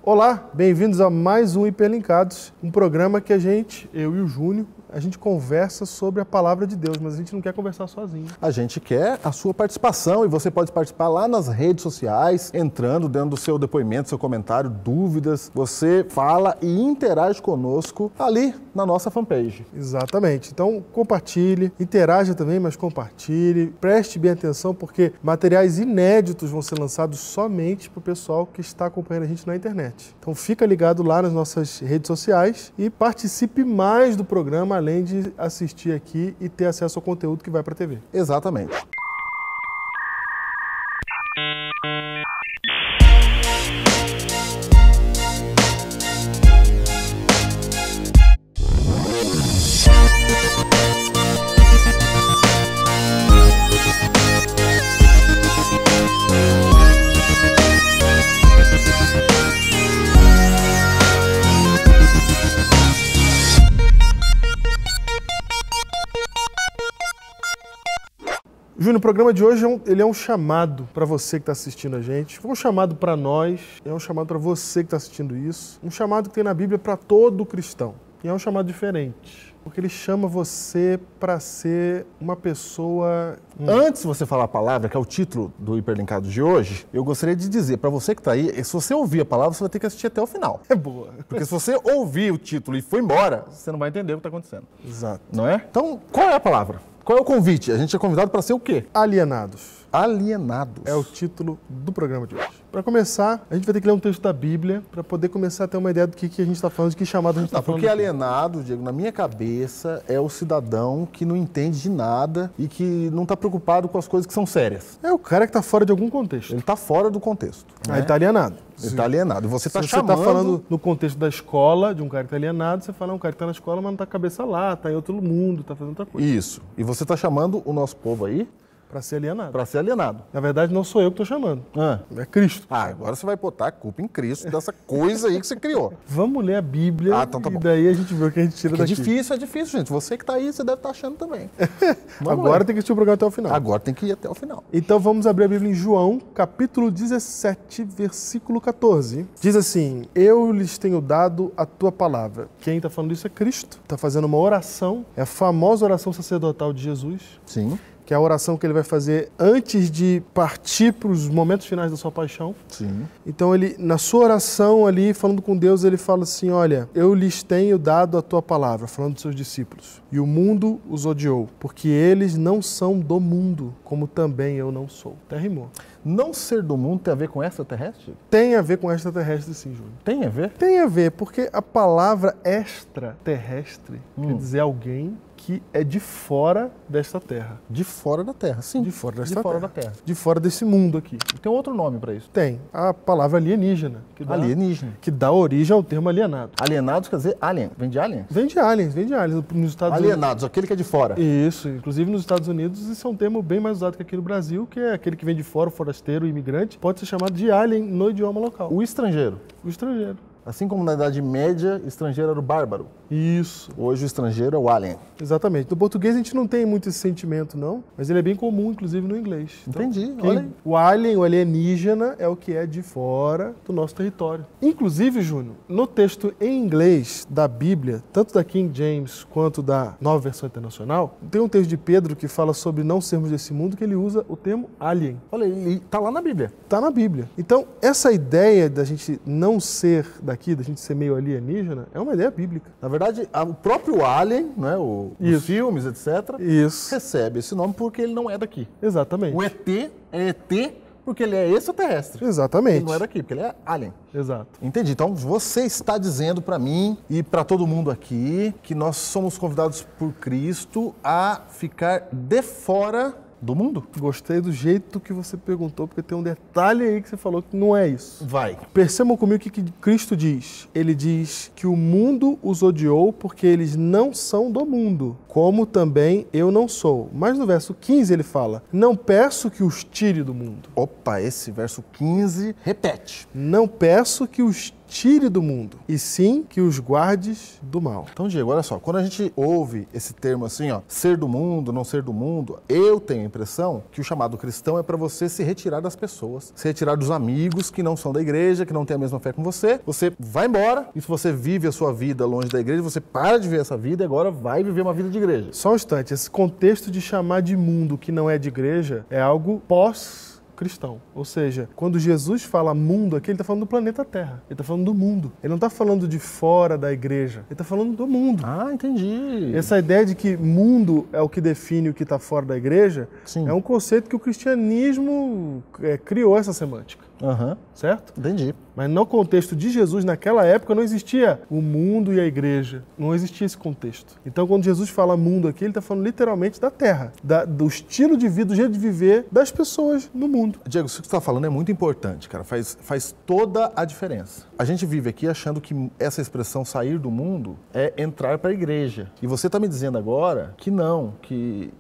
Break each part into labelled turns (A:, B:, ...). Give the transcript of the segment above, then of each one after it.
A: Olá, bem-vindos a mais um Hiperlinkados, um programa que eu e o Júnior, a gente conversa sobre a palavra de Deus, mas a gente não quer conversar sozinho.
B: A gente quer a sua participação e você pode participar lá nas redes sociais, entrando, dando o seu depoimento, seu comentário, dúvidas. Você fala e interage conosco ali na nossa fanpage.
A: Exatamente. Então compartilhe, interaja também, mas compartilhe. Preste bem atenção porque materiais inéditos vão ser lançados somente para o pessoal que está acompanhando a gente na internet. Então fica ligado lá nas nossas redes sociais e participe mais do programa, além de assistir aqui e ter acesso ao conteúdo que vai para a TV.
B: Exatamente.
A: Júnior, o programa de hoje ele é um chamado para você que está assistindo a gente, foi um chamado para nós, é um chamado para você que está assistindo isso, um chamado que tem na Bíblia para todo cristão. E é um chamado diferente, porque ele chama você para ser uma pessoa...
B: Antes de você falar a palavra, que é o título do Hiperlinkado de hoje, eu gostaria de dizer para você que está aí, se você ouvir a palavra, você vai ter que assistir até o final.
A: É boa.
B: Porque se você ouvir o título e for embora, você não vai entender o que está acontecendo.
A: Exato.
B: Não é? Então, qual é a palavra? Qual é o convite? A gente é convidado para ser o quê?
A: Alienados.
B: Alienados.
A: É o título do programa de hoje. Para começar, a gente vai ter que ler um texto da Bíblia para poder começar a ter uma ideia do que a gente está falando, de que chamado a gente está falando.
B: Porque alienado, Diego, na minha cabeça, é o cidadão que não entende de nada e que não está preocupado com as coisas que são sérias.
A: É o cara que está fora de algum contexto.
B: Ele está fora do contexto.
A: Aí ele está alienado.
B: Ele está alienado. E você está
A: Se
B: chamando...
A: você está falando no contexto da escola, de um cara que está alienado, você fala um cara que está na escola, mas não está a cabeça lá, está em outro mundo, está fazendo outra coisa.
B: Isso. E você está chamando o nosso povo aí...
A: Para ser alienado.
B: Para ser alienado.
A: Na verdade, não sou eu que estou chamando. É Cristo.
B: Agora você vai botar a culpa em Cristo dessa coisa aí que você criou.
A: Vamos ler a Bíblia
B: então tá bom.
A: E daí a gente vê o que a gente tira daqui.
B: É difícil, gente. Você que está aí, você deve estar achando também.
A: Agora tem que assistir o programa até o final.
B: Agora tem que ir até o final.
A: Então vamos abrir a Bíblia em João, capítulo 17, versículo 14. Diz assim: eu lhes tenho dado a tua palavra. Quem está falando isso é Cristo. Está fazendo uma oração. É a famosa oração sacerdotal de Jesus.
B: Sim.
A: Que é a oração que ele vai fazer antes de partir para os momentos finais da sua paixão.
B: Sim.
A: Então ele, na sua oração ali, falando com Deus, ele fala assim, olha, eu lhes tenho dado a tua palavra, falando dos seus discípulos. E o mundo os odiou, porque eles não são do mundo, como também eu não sou. Até rimou.
B: Não ser do mundo tem a ver com extraterrestre?
A: Tem a ver com extraterrestre, sim, Júnior.
B: Tem a ver?
A: Tem a ver, porque a palavra extraterrestre quer dizer alguém que é de fora desta terra.
B: De fora da terra, sim.
A: De fora desta
B: terra.
A: Da terra. De fora desse mundo aqui.
B: Tem outro nome para isso?
A: Tem. A palavra alienígena.
B: Alienígena.
A: Que dá origem ao termo alienado.
B: Alienados quer dizer alien. Vem de alien?
A: Vem de aliens. Nos Estados
B: Alienados, aquele que é de fora.
A: Isso. Inclusive nos Estados Unidos isso é um termo bem mais usado que aqui no Brasil, que é aquele que vem de fora, o forasteiro, o imigrante, pode ser chamado de alien no idioma local.
B: O estrangeiro.
A: O estrangeiro.
B: Assim como na Idade Média, estrangeiro era o bárbaro.
A: Isso.
B: Hoje o estrangeiro é o alien.
A: Exatamente. No português a gente não tem muito esse sentimento, não, mas ele é bem comum, inclusive, no inglês.
B: Entendi.
A: Então, olha aí. O alien, o alienígena, é o que é de fora do nosso território. Inclusive, Júnior, no texto em inglês da Bíblia, tanto da King James quanto da Nova Versão Internacional, tem um texto de Pedro que fala sobre não sermos desse mundo, que ele usa o termo alien.
B: Olha, ele tá lá na Bíblia.
A: Tá na Bíblia. Então, essa ideia da gente não ser daqui, da gente ser meio alienígena, é uma ideia bíblica.
B: Na verdade, o próprio Alien, né, os filmes, etc., recebe esse nome porque ele não é daqui.
A: Exatamente.
B: O ET é ET porque ele é extraterrestre.
A: Exatamente.
B: Ele não é daqui, porque ele é alien.
A: Exato.
B: Entendi. Então, você está dizendo para mim e para todo mundo aqui que nós somos convidados por Cristo a ficar de fora do mundo?
A: Gostei do jeito que você perguntou, porque tem um detalhe aí que você falou que não é isso.
B: Vai.
A: Percebam comigo o que Cristo diz. Ele diz que o mundo os odiou porque eles não são do mundo, como também eu não sou. Mas no verso 15 ele fala, não peço que os tire do mundo.
B: Opa, esse verso 15 repete.
A: Não peço que os tire do mundo, e sim que os guardes do mal.
B: Então, Diego, olha só, quando a gente ouve esse termo assim, ó, ser do mundo, não ser do mundo, eu tenho a impressão que o chamado cristão é para você se retirar das pessoas, se retirar dos amigos que não são da igreja, que não têm a mesma fé com você vai embora, e se você vive a sua vida longe da igreja, você para de viver essa vida e agora vai viver uma vida de igreja.
A: Só um instante, esse contexto de chamar de mundo que não é de igreja é algo pós-cristão. Ou seja, quando Jesus fala mundo aqui, ele está falando do planeta Terra. Ele está falando do mundo. Ele não está falando de fora da igreja. Ele está falando do mundo.
B: Ah, entendi.
A: Essa ideia de que mundo é o que define o que está fora da igreja,
B: Sim.
A: É um conceito que o cristianismo criou essa semântica. Certo?
B: Entendi.
A: Mas no contexto de Jesus, naquela época, não existia o mundo e a igreja. Não existia esse contexto. Então, quando Jesus fala mundo aqui, ele está falando literalmente da terra, do estilo de vida, do jeito de viver das pessoas no mundo.
B: Diego, isso que você está falando é muito importante, cara. Faz toda a diferença. A gente vive aqui achando que essa expressão sair do mundo é entrar para a igreja. E você está me dizendo agora que não, que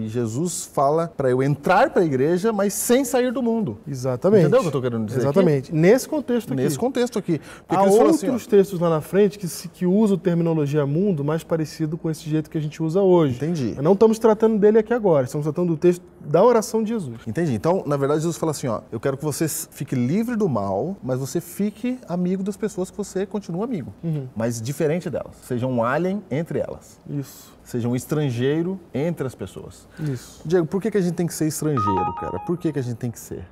B: Jesus fala para eu entrar para a igreja, mas sem sair do mundo.
A: Exatamente.
B: Entendeu o que eu estou querendo dizer?
A: Exatamente.
B: Aqui?
A: Nesse contexto aqui.
B: Nesse contexto aqui.
A: Há outros textos lá na frente que usam terminologia mundo mais parecido com esse jeito que a gente usa hoje.
B: Entendi.
A: Mas não estamos tratando dele aqui agora, estamos tratando do texto da oração de Jesus.
B: Entendi. Então, na verdade, Jesus fala assim, ó, eu quero que você fique livre do mal, mas você fique amigo das pessoas que você continua amigo. Mas diferente delas. Seja um alien entre elas.
A: Isso.
B: Seja um estrangeiro entre as pessoas.
A: Isso.
B: Diego, por que a gente tem que ser estrangeiro, cara? Por que a gente tem que ser?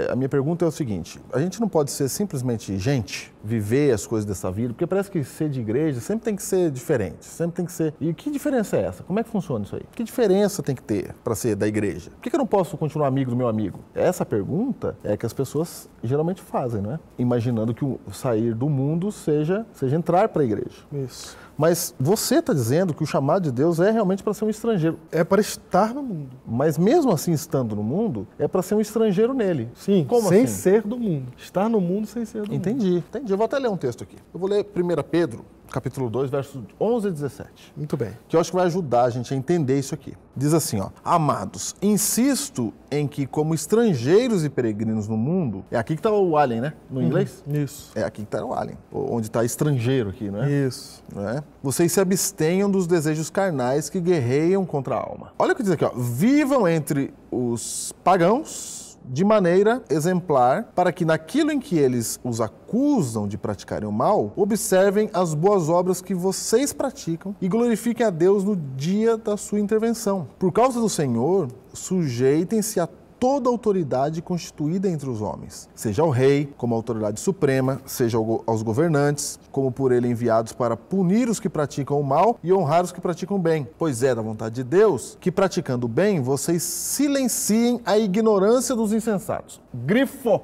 B: A minha pergunta é o seguinte, a gente não pode ser simplesmente gente, viver as coisas dessa vida, porque parece que ser de igreja sempre tem que ser diferente, sempre tem que ser... E que diferença é essa? Como é que funciona isso aí? Que diferença tem que ter para ser da igreja? Por que eu não posso continuar amigo do meu amigo? Essa pergunta é que as pessoas geralmente fazem, não é? Imaginando que o sair do mundo seja entrar para a igreja.
A: Isso.
B: Mas você está dizendo que o chamado de Deus é realmente para ser um estrangeiro.
A: É para estar no mundo.
B: Mas mesmo assim, estando no mundo, é para ser um estrangeiro nele.
A: Sim,
B: como
A: sem
B: assim?
A: Ser do mundo. Estar no mundo sem ser do mundo.
B: Entendi. Eu vou até ler um texto aqui. Eu vou ler 1 Pedro, capítulo 2, versos 11 e 17.
A: Muito bem.
B: Que eu acho que vai ajudar a gente a entender isso aqui. Diz assim, ó. Amados, insisto em que como estrangeiros e peregrinos no mundo... É aqui que está o alien, né? No inglês?
A: Isso.
B: É aqui que está o alien. Onde está estrangeiro aqui, não é?
A: Isso.
B: Não é? Vocês se abstenham dos desejos carnais que guerreiam contra a alma. Olha o que diz aqui, ó. Vivam entre os pagãos de maneira exemplar, para que naquilo em que eles os acusam de praticarem o mal, observem as boas obras que vocês praticam e glorifiquem a Deus no dia da sua intervenção. Por causa do Senhor, sujeitem-se a toda autoridade constituída entre os homens, seja ao rei, como autoridade suprema, seja aos governantes, como por ele enviados para punir os que praticam o mal e honrar os que praticam o bem. Pois é da vontade de Deus que, praticando o bem, vocês silenciem a ignorância dos insensatos. Grifo!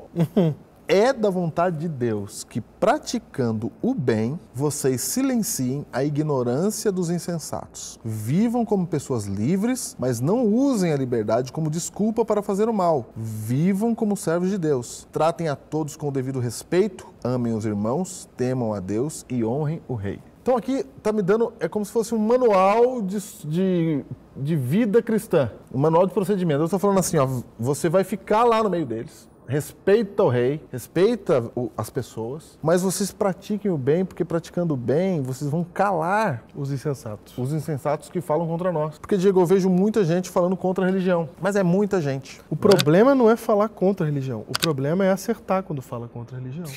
B: É da vontade de Deus que, praticando o bem, vocês silenciem a ignorância dos insensatos. Vivam como pessoas livres, mas não usem a liberdade como desculpa para fazer o mal. Vivam como servos de Deus. Tratem a todos com o devido respeito, amem os irmãos, temam a Deus e honrem o rei. Então aqui está me dando, é como se fosse um manual de vida cristã, um manual de procedimento. Eu estou falando assim, ó, você vai ficar lá no meio deles. Respeita o rei, respeita as pessoas, mas vocês pratiquem o bem, porque praticando o bem, vocês vão calar
A: os insensatos.
B: Os insensatos que falam contra nós. Porque, Diego, eu vejo muita gente falando contra a religião, mas é muita gente.
A: O problema não é falar contra a religião, o problema é acertar quando fala contra a religião.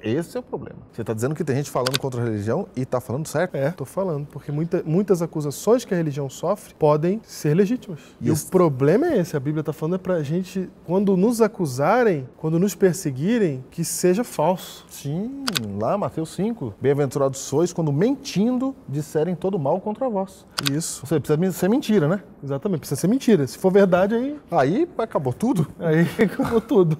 B: Esse é o problema. Você está dizendo que tem gente falando contra a religião e está falando certo?
A: Tô falando, porque muitas acusações que a religião sofre podem ser legítimas. E o problema é esse, a Bíblia está falando pra gente, quando nos acusarem, quando nos perseguirem, que seja falso.
B: Sim, lá Mateus 5, bem-aventurados sois quando mentindo disserem todo mal contra vós.
A: Isso.
B: Você precisa ser mentira, né?
A: Exatamente, precisa ser mentira. Se for verdade,
B: aí acabou tudo.
A: Aí acabou tudo.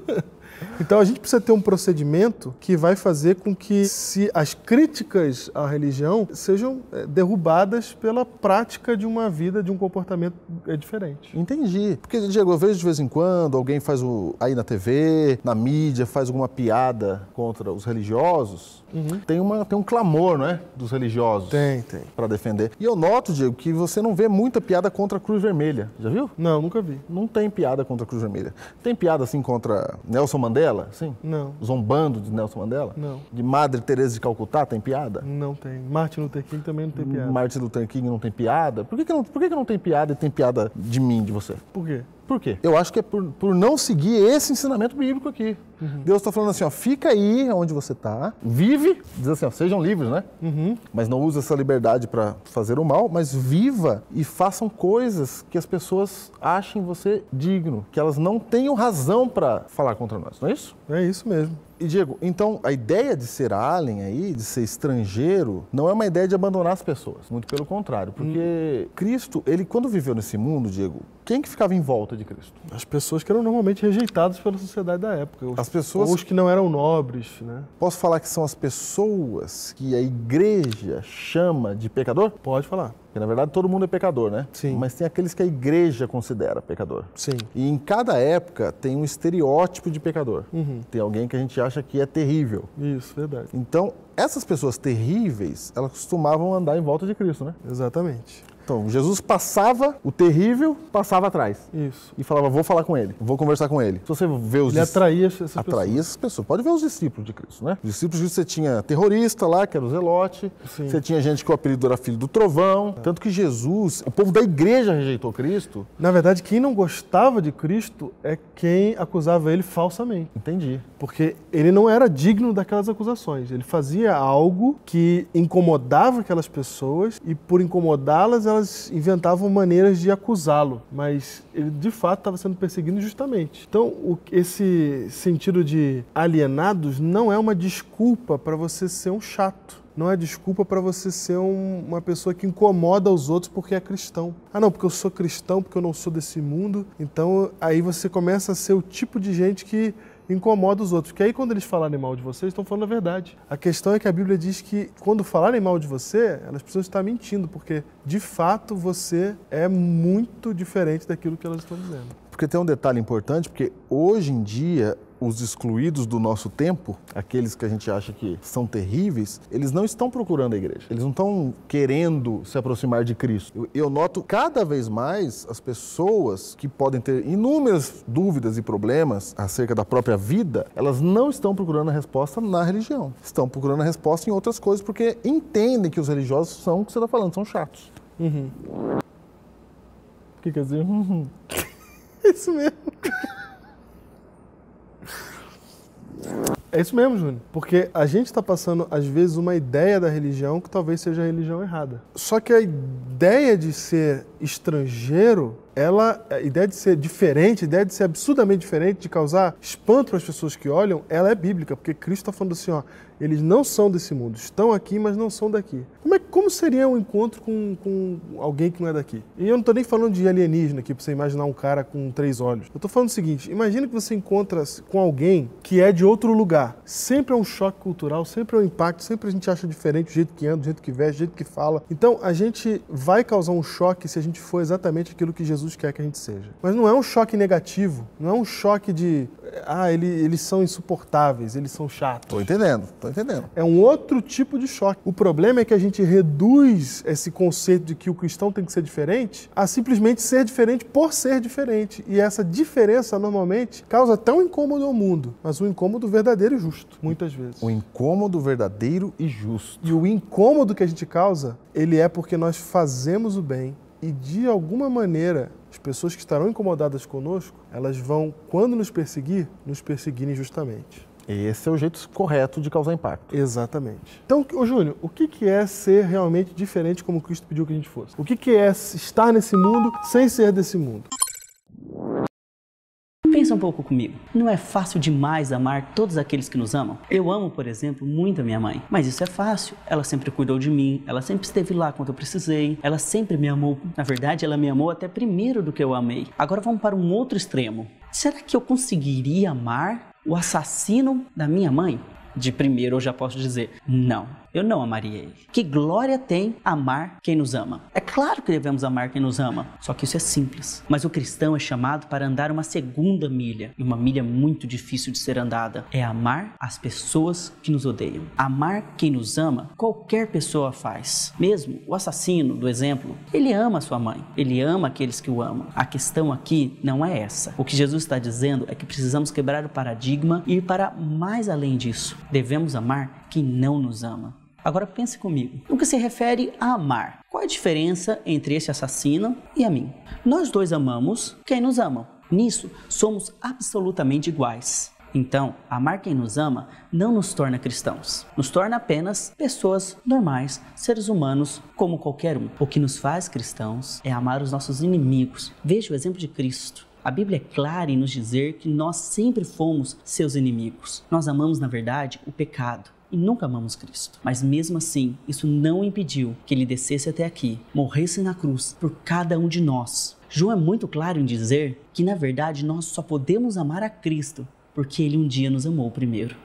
A: Então a gente precisa ter um procedimento que vai fazer com que se as críticas à religião sejam derrubadas pela prática de uma vida, de um comportamento diferente.
B: Entendi. Porque, Diego, eu vejo de vez em quando alguém faz aí na TV, na mídia, faz alguma piada contra os religiosos. Tem um clamor, não é? Dos religiosos.
A: Tem.
B: Para defender. E eu noto, Diego, que você não vê muita piada contra a Cruz Vermelha. Já viu?
A: Não, nunca vi.
B: Não tem piada contra a Cruz Vermelha. Tem piada assim contra Nelson Mandela? Sim?
A: Não.
B: Zombando de Nelson Mandela?
A: Não.
B: De Madre Teresa de Calcutá tem piada?
A: Não tem. Martin Luther King também não tem piada.
B: Martin Luther King não tem piada? Por que não tem piada e tem piada de mim, de você?
A: Por quê?
B: Por quê? Eu acho que é por não seguir esse ensinamento bíblico aqui. Deus está falando assim, ó, fica aí onde você está, vive, diz assim, ó, sejam livres, né? Mas não use essa liberdade para fazer o mal, mas viva e façam coisas que as pessoas achem você digno, que elas não tenham razão para falar contra nós, não é isso?
A: É isso mesmo.
B: E, Diego, então a ideia de ser alien aí, de ser estrangeiro, não é uma ideia de abandonar as pessoas, muito pelo contrário, porque Cristo, ele quando viveu nesse mundo, Diego, quem que ficava em volta de Cristo?
A: As pessoas que eram normalmente rejeitadas pela sociedade da época.
B: As pessoas...
A: Ou os que não eram nobres, né?
B: Posso falar que são as pessoas que a igreja chama de pecador?
A: Pode falar.
B: Porque, na verdade, todo mundo é pecador, né?
A: Sim.
B: Mas tem aqueles que a igreja considera pecador.
A: Sim.
B: E em cada época tem um estereótipo de pecador. Tem alguém que a gente acha que é terrível.
A: Isso, verdade.
B: Então, essas pessoas terríveis, elas costumavam andar em volta de Cristo, né?
A: Exatamente.
B: Então, Jesus passava, o terrível passava atrás.
A: Isso.
B: E falava, vou falar com ele, vou conversar com ele. Se você vê os
A: Ele atraía essas pessoas.
B: Atraía essas pessoas. Pode ver os discípulos de Cristo, né? Os discípulos de Cristo, você tinha terrorista lá, que era o Zelote.
A: Sim.
B: Você tinha gente que o apelido era filho do trovão. Tanto que Jesus, o povo da igreja rejeitou Cristo.
A: Na verdade, quem não gostava de Cristo é quem acusava ele falsamente.
B: Entendi.
A: Porque ele não era digno daquelas acusações. Ele fazia algo que incomodava aquelas pessoas e, por incomodá-las, elas inventavam maneiras de acusá-lo. Mas ele, de fato, estava sendo perseguido injustamente. Então, esse sentido de alienados não é uma desculpa para você ser um chato. Não é desculpa para você ser uma pessoa que incomoda os outros porque é cristão. Ah, não, porque eu sou cristão, porque eu não sou desse mundo. Então, aí você começa a ser o tipo de gente que incomoda os outros. Porque aí, quando eles falarem mal de você, eles estão falando a verdade. A questão é que a Bíblia diz que, quando falarem mal de você, elas precisam estar mentindo, porque, de fato, você é muito diferente daquilo que elas estão dizendo.
B: Porque tem um detalhe importante, porque hoje em dia os excluídos do nosso tempo, aqueles que a gente acha que são terríveis, eles não estão procurando a igreja. Eles não estão querendo se aproximar de Cristo. Eu noto cada vez mais as pessoas que podem ter inúmeras dúvidas e problemas acerca da própria vida, elas não estão procurando a resposta na religião. Estão procurando a resposta em outras coisas, porque entendem que os religiosos são o que você está falando, são chatos.
A: O que quer dizer? Isso mesmo. É isso mesmo, Júnior. Porque a gente está passando, às vezes, uma ideia da religião que talvez seja a religião errada. Só que a ideia de ser estrangeiro, a ideia de ser diferente, a ideia de ser absurdamente diferente, de causar espanto para as pessoas que olham, ela é bíblica. Porque Cristo está falando assim, ó, eles não são desse mundo, estão aqui, mas não são daqui. Como seria um encontro com alguém que não é daqui? E eu não estou nem falando de alienígena aqui, para você imaginar um cara com 3 olhos. Eu estou falando o seguinte, imagina que você encontra com alguém que é de outro lugar. Sempre é um choque cultural, sempre é um impacto, sempre a gente acha diferente o jeito que anda, o jeito que veste, o jeito que fala. Então, a gente vai causar um choque se a gente for exatamente aquilo que Jesus quer que a gente seja. Mas não é um choque negativo, não é um choque de, eles são insuportáveis, eles são chatos.
B: Estou entendendo.
A: É um outro tipo de choque. O problema é que a gente reduz esse conceito de que o cristão tem que ser diferente a simplesmente ser diferente por ser diferente. E essa diferença, normalmente, causa até um incômodo ao mundo, mas um incômodo verdadeiro e justo, muitas vezes.
B: Um incômodo verdadeiro e justo.
A: E o incômodo que a gente causa, ele é porque nós fazemos o bem e, de alguma maneira, as pessoas que estarão incomodadas conosco, elas vão, quando nos perseguir injustamente.
B: Esse é o jeito correto de causar impacto.
A: Exatamente. Então, ô Júnior, o que é ser realmente diferente como Cristo pediu que a gente fosse? O que é estar nesse mundo sem ser desse mundo?
C: Pensa um pouco comigo. Não é fácil demais amar todos aqueles que nos amam? Eu amo, por exemplo, muito a minha mãe. Mas isso é fácil. Ela sempre cuidou de mim, ela sempre esteve lá quando eu precisei, ela sempre me amou. Na verdade, ela me amou até primeiro do que eu amei. Agora vamos para um outro extremo. Será que eu conseguiria amar o assassino da minha mãe? De primeiro eu já posso dizer, não, eu não amaria ele. Que glória tem amar quem nos ama? É claro que devemos amar quem nos ama, só que isso é simples. Mas o cristão é chamado para andar uma segunda milha, e uma milha muito difícil de ser andada. É amar as pessoas que nos odeiam. Amar quem nos ama, qualquer pessoa faz. Mesmo o assassino, do exemplo, ele ama sua mãe, ele ama aqueles que o amam. A questão aqui não é essa. O que Jesus está dizendo é que precisamos quebrar o paradigma e ir para mais além disso. Devemos amar quem não nos ama. Agora pense comigo, no que se refere a amar, qual é a diferença entre esse assassino e a mim? Nós dois amamos quem nos ama. Nisso, somos absolutamente iguais. Então, amar quem nos ama não nos torna cristãos. Nos torna apenas pessoas normais, seres humanos como qualquer um. O que nos faz cristãos é amar os nossos inimigos. Veja o exemplo de Cristo. A Bíblia é clara em nos dizer que nós sempre fomos seus inimigos. Nós amamos, na verdade, o pecado e nunca amamos Cristo. Mas mesmo assim, isso não impediu que ele descesse até aqui, morresse na cruz por cada um de nós. João é muito claro em dizer que, na verdade, nós só podemos amar a Cristo porque ele um dia nos amou primeiro.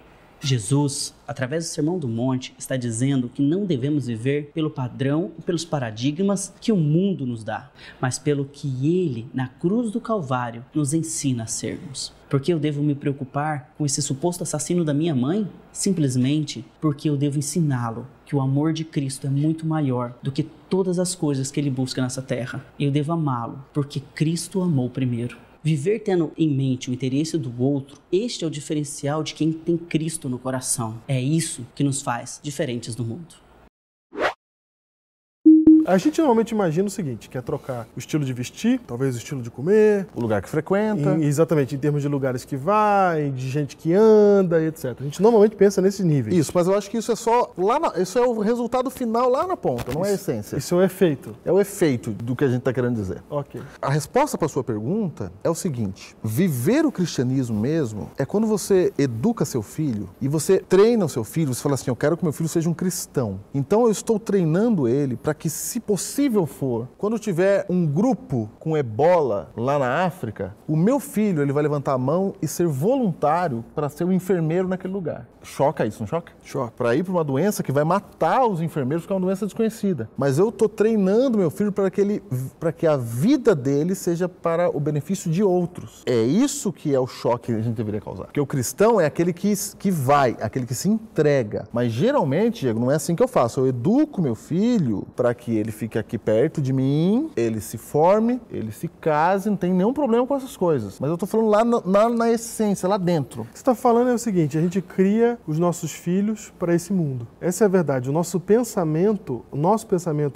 C: Jesus, através do Sermão do Monte, está dizendo que não devemos viver pelo padrão e pelos paradigmas que o mundo nos dá, mas pelo que ele, na cruz do Calvário, nos ensina a sermos. Por que eu devo me preocupar com esse suposto assassino da minha mãe? Simplesmente porque eu devo ensiná-lo que o amor de Cristo é muito maior do que todas as coisas que ele busca nessa terra. Eu devo amá-lo porque Cristo o amou primeiro. Viver tendo em mente o interesse do outro, este é o diferencial de quem tem Cristo no coração. É isso que nos faz diferentes do mundo.
A: A gente normalmente imagina o seguinte, que é trocar o estilo de vestir, talvez o estilo de comer,
B: O lugar que frequenta.
A: exatamente, em termos de lugares que vai, de gente que anda, etc. A gente normalmente pensa nesses níveis.
B: Isso, mas eu acho que isso é só isso é o resultado final lá na ponta, não é a essência.
A: Isso é o efeito.
B: É o efeito do que a gente está querendo dizer.
A: Ok.
B: A resposta para a sua pergunta é o seguinte: viver o cristianismo mesmo é quando você educa seu filho e você treina o seu filho, você fala assim, eu quero que meu filho seja um cristão. Então eu estou treinando ele para que, se possível for, quando tiver um grupo com ebola lá na África, o meu filho ele vai levantar a mão e ser voluntário para ser um enfermeiro naquele lugar. Choca isso, não choca?
A: Choca.
B: Para ir para uma doença que vai matar os enfermeiros, porque é uma doença desconhecida. Mas eu estou treinando meu filho para que a vida dele seja para o benefício de outros. É isso que é o choque que a gente deveria causar. Porque o cristão é aquele que vai, aquele que se entrega. Mas geralmente, Diego, não é assim que eu faço. Eu educo meu filho para que ele fique aqui perto de mim, ele se forme, ele se case, não tem nenhum problema com essas coisas. Mas eu estou falando lá na essência, lá dentro.
A: O que você está falando é o seguinte, a gente cria os nossos filhos para esse mundo. Essa é a verdade. O nosso pensamento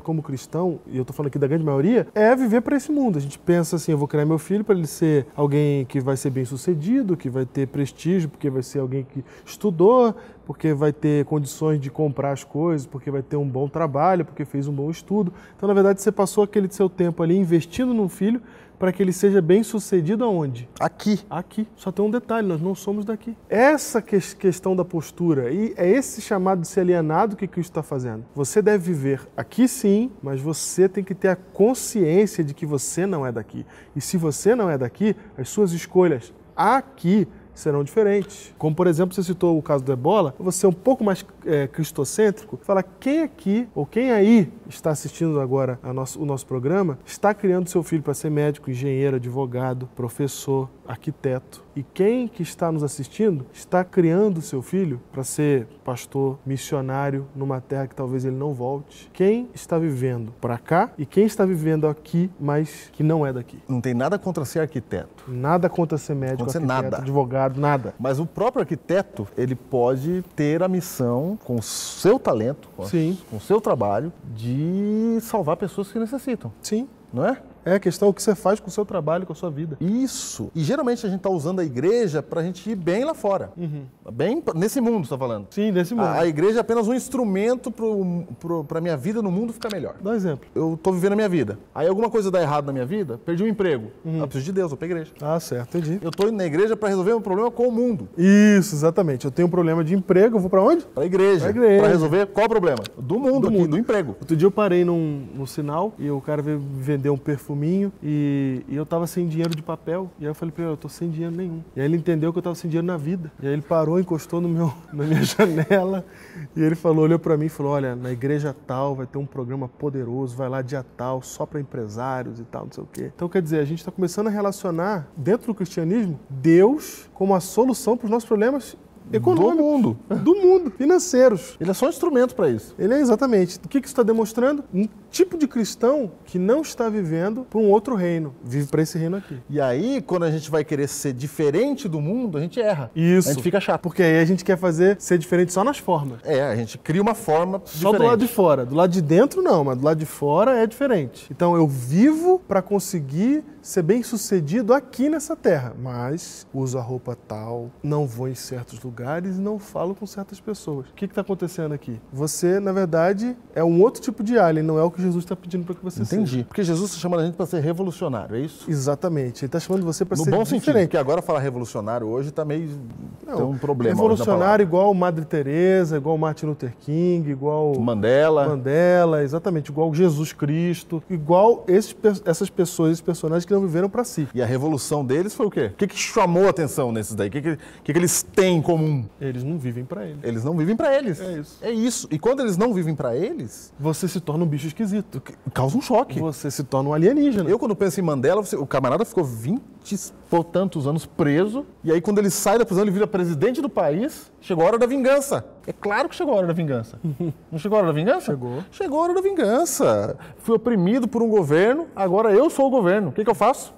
A: como cristão, e eu estou falando aqui da grande maioria, é viver para esse mundo. A gente pensa assim, eu vou criar meu filho para ele ser alguém que vai ser bem sucedido, que vai ter prestígio, porque vai ser alguém que estudou, porque vai ter condições de comprar as coisas, porque vai ter um bom trabalho, porque fez um bom estudo. Então, na verdade, você passou aquele seu tempo ali investindo no filho para que ele seja bem sucedido aonde?
B: Aqui.
A: Aqui. Só tem um detalhe, nós não somos daqui. Essa questão da postura, e é esse chamado de ser alienado que Cristo está fazendo. Você deve viver aqui sim, mas você tem que ter a consciência de que você não é daqui. E se você não é daqui, as suas escolhas aqui serão diferentes. Como, por exemplo, você citou o caso do ebola, você é um pouco mais cristocêntrico, fala quem aqui, ou quem aí está assistindo agora o nosso programa, está criando seu filho para ser médico, engenheiro, advogado, professor, arquiteto. E quem que está nos assistindo está criando seu filho para ser pastor, missionário numa terra que talvez ele não volte. Quem está vivendo para cá e quem está vivendo aqui, mas que não é daqui.
B: Não tem nada contra ser arquiteto.
A: Nada contra ser médico,
B: Contra ser
A: arquiteto,
B: nada.
A: advogado, nada.
B: Mas o próprio arquiteto, ele pode ter a missão, com o seu talento,
A: Sim.
B: com o seu trabalho, de salvar pessoas que necessitam,
A: Sim.
B: não é?
A: É a questão o que você faz com o seu trabalho, com a sua vida.
B: Isso. E geralmente a gente está usando a igreja para a gente ir bem lá fora. Bem nesse mundo, você está falando.
A: Sim, nesse mundo.
B: A igreja é apenas um instrumento para a minha vida no mundo ficar melhor.
A: Dá um exemplo.
B: Eu estou vivendo a minha vida. Aí alguma coisa dá errado na minha vida, perdi um emprego. Eu preciso de Deus, vou para a igreja.
A: Ah, certo, entendi.
B: Eu estou indo na igreja para resolver um problema com o mundo.
A: Isso, exatamente. Eu tenho um problema de emprego, eu vou para onde?
B: Para a igreja.
A: Pra igreja.
B: Para resolver qual o problema? Do mundo, do emprego.
A: Outro dia eu parei no sinal e o cara veio vender um perfuminho e eu tava sem dinheiro de papel. E aí eu falei pra ele, eu tô sem dinheiro nenhum. E aí ele entendeu que eu tava sem dinheiro na vida. E aí ele parou, encostou na minha janela e ele falou, olhou pra mim e falou, olha, na igreja tal vai ter um programa poderoso, vai lá dia tal, só pra empresários e tal, não sei o quê. Então quer dizer, a gente tá começando a relacionar dentro do cristianismo Deus como a solução para os nossos problemas econômicos. Do mundo, financeiros.
B: Ele é só um instrumento para isso.
A: Ele é exatamente. O que isso está demonstrando? Um tipo de cristão que não está vivendo para um outro reino. Vive para esse reino aqui.
B: E aí, quando a gente vai querer ser diferente do mundo, a gente erra.
A: Isso.
B: A gente fica chato.
A: Porque aí a gente quer ser diferente só nas formas.
B: A gente cria uma forma
A: só
B: diferente.
A: Do lado de fora. Do lado de dentro, não. Mas do lado de fora é diferente. Então, eu vivo para conseguir ser bem sucedido aqui nessa terra. Mas uso a roupa tal, não vou em certos lugares e não falo com certas pessoas. O que está acontecendo aqui? Você, na verdade, é um outro tipo de alien, não é o que Jesus está pedindo para que você seja.
B: Entendi. Porque Jesus está chamando a gente para ser revolucionário, é isso?
A: Exatamente. Ele está chamando você para ser
B: diferente. No bom
A: diferente.
B: sentido, porque agora falar revolucionário hoje está meio... tem um problema.
A: Revolucionário igual Madre Teresa, igual Martin Luther King, igual... Mandela, exatamente. Igual Jesus Cristo, igual essas pessoas, esses personagens que não viveram para si.
B: E a revolução deles foi o quê? O que chamou a atenção nesses daí? O que eles têm em comum?
A: Eles não vivem para eles.
B: Eles não vivem para eles.
A: É isso.
B: É isso. E quando eles não vivem para eles...
A: você se torna um bicho esquisito.
B: Causa um choque.
A: Você se torna um alienígena.
B: Eu, quando penso em Mandela, o camarada ficou 20 e tantos anos preso. E aí, quando ele sai da prisão, ele vira presidente do país. Chegou a hora da vingança. É claro que chegou a hora da vingança. Não chegou a hora da vingança?
A: Chegou.
B: Chegou a hora da vingança. Fui oprimido por um governo, agora eu sou o governo. O que eu faço?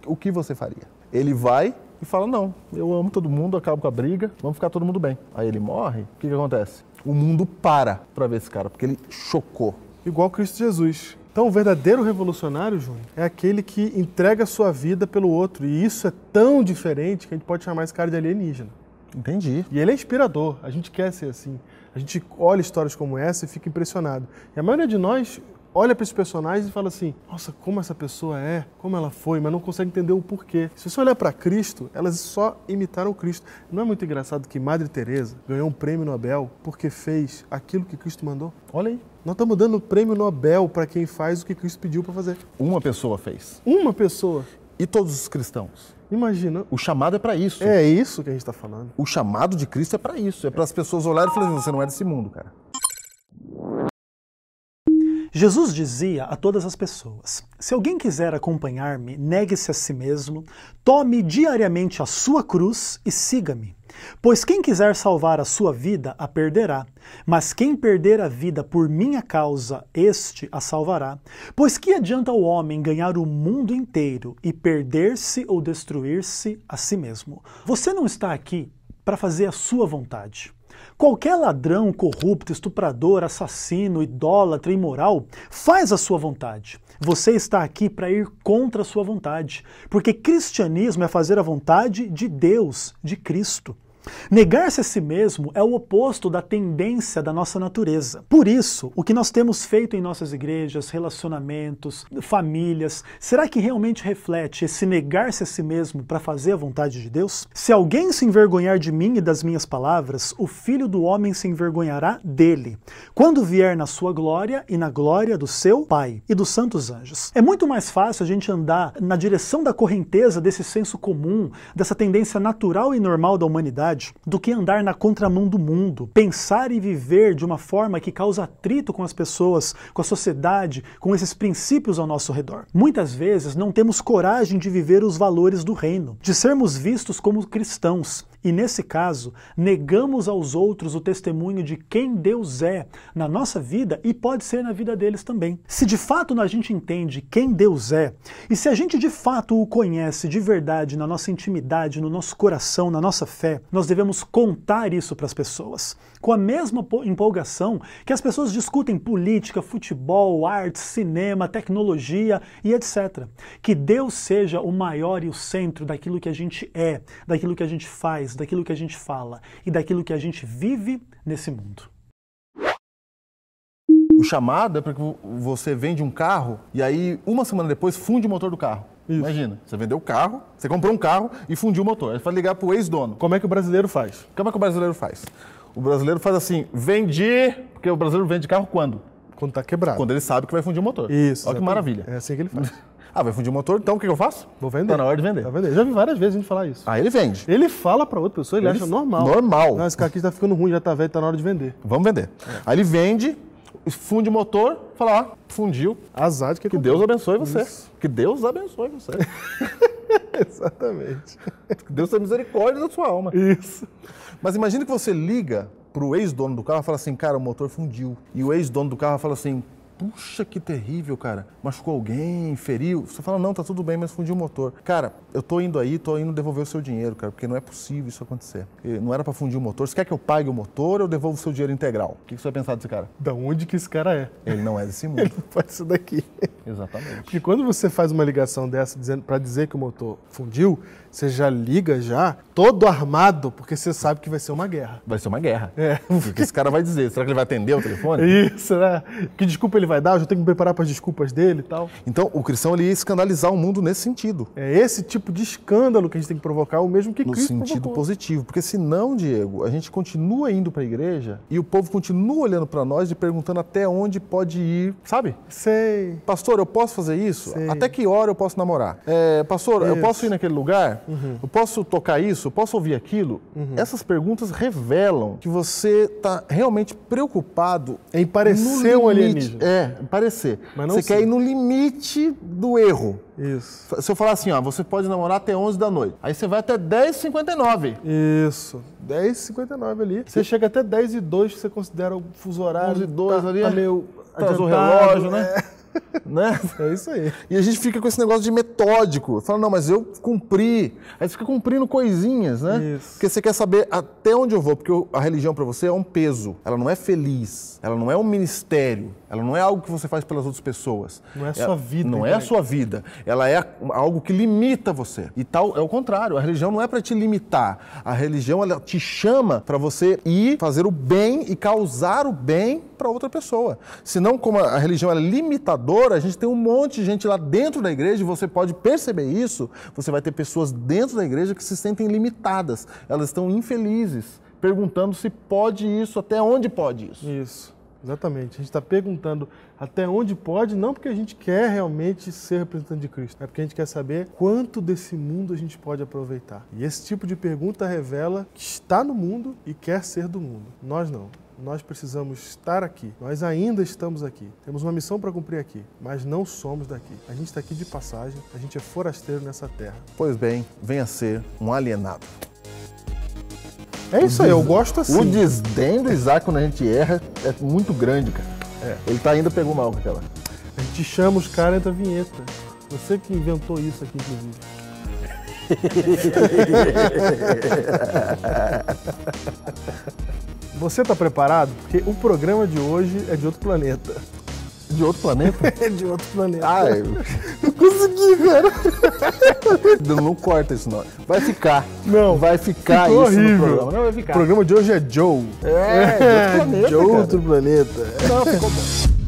B: O que você faria? Ele vai e fala, não, eu amo todo mundo, acabo com a briga, vamos ficar todo mundo bem. Aí ele morre, o que acontece? O mundo para ver esse cara, porque ele chocou.
A: Igual Cristo Jesus. Então, o verdadeiro revolucionário, Júnior, é aquele que entrega a sua vida pelo outro. E isso é tão diferente que a gente pode chamar esse cara de alienígena.
B: Entendi.
A: E ele é inspirador. A gente quer ser assim. A gente olha histórias como essa e fica impressionado. E a maioria de nós olha para esses personagens e fala assim, nossa, como essa pessoa é, como ela foi, mas não consegue entender o porquê. Se você olhar para Cristo, elas só imitaram Cristo. Não é muito engraçado que Madre Teresa ganhou um prêmio Nobel porque fez aquilo que Cristo mandou? Olha aí. Nós estamos dando o prêmio Nobel para quem faz o que Cristo pediu para fazer.
B: Uma pessoa fez.
A: Uma pessoa.
B: E todos os cristãos?
A: Imagina.
B: O chamado é para isso.
A: É isso que a gente está falando.
B: O chamado de Cristo é para isso. É para as pessoas olharem e falarem, você não é desse mundo, cara.
D: Jesus dizia a todas as pessoas, se alguém quiser acompanhar-me, negue-se a si mesmo, tome diariamente a sua cruz e siga-me. Pois quem quiser salvar a sua vida, a perderá. Mas quem perder a vida por minha causa, este a salvará. Pois que adianta o homem ganhar o mundo inteiro e perder-se ou destruir-se a si mesmo? Você não está aqui para fazer a sua vontade. Qualquer ladrão, corrupto, estuprador, assassino, idólatra, imoral, faz a sua vontade. Você está aqui para ir contra a sua vontade, porque cristianismo é fazer a vontade de Deus, de Cristo. Negar-se a si mesmo é o oposto da tendência da nossa natureza. Por isso, o que nós temos feito em nossas igrejas, relacionamentos, famílias, será que realmente reflete esse negar-se a si mesmo para fazer a vontade de Deus? Se alguém se envergonhar de mim e das minhas palavras, o Filho do Homem se envergonhará dele, quando vier na sua glória e na glória do seu Pai e dos santos anjos. É muito mais fácil a gente andar na direção da correnteza desse senso comum, dessa tendência natural e normal da humanidade, do que andar na contramão do mundo, pensar e viver de uma forma que causa atrito com as pessoas, com a sociedade, com esses princípios ao nosso redor. Muitas vezes não temos coragem de viver os valores do reino, de sermos vistos como cristãos. E nesse caso, negamos aos outros o testemunho de quem Deus é na nossa vida e pode ser na vida deles também. Se de fato a gente entende quem Deus é, e se a gente de fato o conhece de verdade na nossa intimidade, no nosso coração, na nossa fé, nós nós devemos contar isso para as pessoas, com a mesma empolgação que as pessoas discutem política, futebol, arte, cinema, tecnologia e etc. Que Deus seja o maior e o centro daquilo que a gente é, daquilo que a gente faz, daquilo que a gente fala e daquilo que a gente vive nesse mundo.
B: O chamado é para que você vende um carro e aí, uma semana depois, funde o motor do carro. Isso. Imagina, você vendeu o carro, você comprou um carro e fundiu o motor. Aí você vai ligar para o ex-dono.
A: Como é que o brasileiro faz?
B: Como é que o brasileiro faz? O brasileiro faz assim, vendi, porque o brasileiro vende carro quando?
A: Quando está quebrado.
B: Quando ele sabe que vai fundir o motor.
A: Isso.
B: Olha que maravilha.
A: É assim que ele faz.
B: Ah, vai fundir o motor, então o que eu faço?
A: Vou vender.
B: Tá na hora de vender.
A: Vai vender. Já vi várias vezes a gente falar isso.
B: Aí ele vende.
A: Ele fala para outra pessoa, ele acha normal.
B: Normal.
A: Não, esse carro aqui está ficando ruim, já está velho, está na hora de vender.
B: Vamos vender. Aí ele vende, funde o motor, fala, ó, fundiu.
A: Azar de
B: que Deus abençoe você. Isso. Que Deus abençoe você.
A: Exatamente.
B: Que Deus tenha misericórdia da sua alma.
A: Isso.
B: Mas imagina que você liga pro ex-dono do carro e fala assim, cara, o motor fundiu. E o ex-dono do carro fala assim, puxa, que terrível, cara. Machucou alguém, feriu. Você fala, não, tá tudo bem, mas fundiu o motor. Cara, eu tô indo devolver o seu dinheiro, cara, porque não é possível isso acontecer. Não era pra fundir o motor. Você quer que eu pague o motor ou eu devolvo o seu dinheiro integral? O que você vai pensar desse cara?
A: Da onde que esse cara é?
B: Ele não é desse mundo.
A: Ele não pode ser daqui.
B: Exatamente.
A: Porque quando você faz uma ligação dessa para dizer que o motor fundiu, você já liga todo armado, porque você sabe que vai ser uma guerra.
B: Vai ser uma guerra.
A: É.
B: O que esse cara vai dizer? Será que ele vai atender o telefone?
A: Isso, né? Que desculpa ele vai dar? Eu já tenho que me preparar para as desculpas dele e tal.
B: Então, o cristão ele ia escandalizar o mundo nesse sentido.
A: É esse tipo de escândalo que a gente tem que provocar, o mesmo que Cristo
B: provocou. No sentido positivo. Porque senão, Diego, a gente continua indo para a igreja e o povo continua olhando para nós e perguntando até onde pode ir, sabe?
A: Sei.
B: Pastor, eu posso fazer isso?
A: Sei.
B: Até que hora eu posso namorar? Pastor, eu posso ir naquele lugar? Eu posso tocar isso? Eu posso ouvir aquilo? Essas perguntas revelam que você está realmente preocupado
A: em parecer um alienígena.
B: Em parecer.
A: Mas não
B: você quer ir no limite do erro.
A: Isso.
B: Se eu falar assim, ó, você pode namorar até 11 da noite. Aí você vai até 10h59.
A: Isso. 10h59 ali. Você chega até 10h02, que você considera o fuso horário.
B: 11h02 ali.
A: Tá meio
B: atrasou o relógio, né? Né?
A: É isso aí.
B: E a gente fica com esse negócio de metódico. Fala, não, mas eu cumpri. Aí você fica cumprindo coisinhas, né?
A: Isso.
B: Porque você quer saber até onde eu vou. Porque a religião para você é um peso. Ela não é feliz. Ela não é um ministério. Ela não é algo que você faz pelas outras pessoas.
A: Não é a sua vida.
B: Não é a sua vida. Ela é algo que limita você. E tal é o contrário. A religião não é para te limitar. A religião, ela te chama para você ir fazer o bem e causar o bem para outra pessoa. Senão, como a religião é limitadora, a gente tem um monte de gente lá dentro da igreja e você pode perceber isso. Você vai ter pessoas dentro da igreja que se sentem limitadas. Elas estão infelizes, perguntando se pode isso, até onde pode isso.
A: Isso. Exatamente. A gente está perguntando até onde pode, não porque a gente quer realmente ser representante de Cristo, é porque a gente quer saber quanto desse mundo a gente pode aproveitar. E esse tipo de pergunta revela que está no mundo e quer ser do mundo. Nós não. Nós precisamos estar aqui. Nós ainda estamos aqui. Temos uma missão para cumprir aqui, mas não somos daqui. A gente está aqui de passagem, a gente é forasteiro nessa terra.
B: Pois bem, venha ser um alienado.
A: É isso aí, eu gosto assim.
B: O desdém do Isaac quando a gente erra é muito grande, cara. Ele ainda pegou mal com aquela.
A: A gente chama os caras da vinheta. Você que inventou isso aqui, inclusive. Você está preparado? Porque o programa de hoje é de outro planeta.
B: De outro planeta?
A: É de outro planeta.
B: Ah, eu consegui, cara. Não corta isso, não. Vai ficar.
A: Não.
B: Vai ficar
A: ficou
B: isso
A: horrível.
B: no programa. Não vai ficar.
A: O programa de hoje é Joe.
B: De outro planeta.
A: De outro planeta.
B: Não, ficou bom.